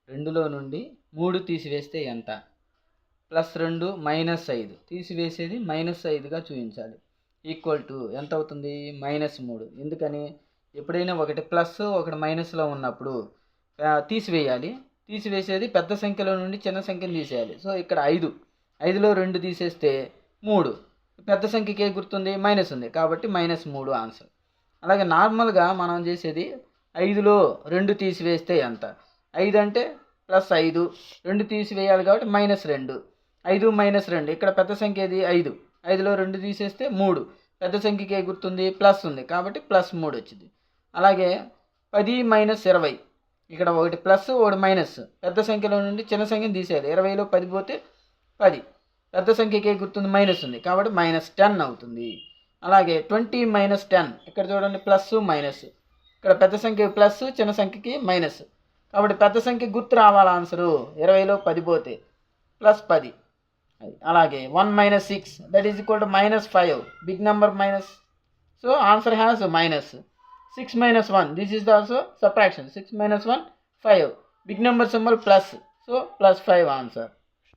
2లో నుండి 3 తీసివేస్తే ఎంత? +2 -5 తీసివేసేది -5గా చూపించాలి. ఈక్వల్ టు ఎంత అవుతుంది? -3. ఎందుకని? ఎప్పుడైనా ఒకటి ప్లస్ ఒకటి మైనస్లో ఉన్నప్పుడు తీసివేయాలి. తీసివేసేది పెద్ద సంఖ్యలో నుండి చిన్న సంఖ్యను తీసేయాలి. సో ఇక్కడ 5లో 2 తీసేస్తే 3. పెద్ద సంఖ్యకి ఏ గుర్తుంది? మైనస్ ఉంది కాబట్టి -3 ఆన్సర్. అలాగే నార్మల్గా మనం చేసేది 5లో 2 తీసివేస్తే ఎంత? 5 అంటే +5, 2 తీసివేయాలి కాబట్టి -2. 5 - 2 ఇక్కడ పెద్ద సంఖ్య ఏది? 5. 5లో 2 తీసేస్తే 3. పెద్ద సంఖ్యకి ఏ గుర్తుంది? ప్లస్ ఉంది కాబట్టి +3 వచ్చింది. అలాగే 10 - 20 ఇక్కడ ఒకటి ప్లస్ ఒకటి మైనస్. పెద్ద సంఖ్యలో నుండి చిన్న సంఖ్యను తీసేయాలి. 20లో 10 పోతే 10. పెద్ద సంఖ్యకి ఏ గుర్తుంది? మైనస్ ఉంది కాబట్టి -10 అవుతుంది. అలాగే 20 - 10 ఇక్కడ చూడండి ప్లస్ మైనస్. ఇక్కడ పెద్ద సంఖ్య ప్లస్ చిన్న సంఖ్యకి మైనస్ కాబట్టి పెద్ద సంఖ్య గుర్తు రావాలి ఆన్సరు. 20లో 10 పోతే +10. అలాగే 1 - 6 that is equal to -5. Big number minus. So answer has minus. 6 - 1 this is also subtraction. 6 - 1 5. Big number symbol plus. So +5 answer.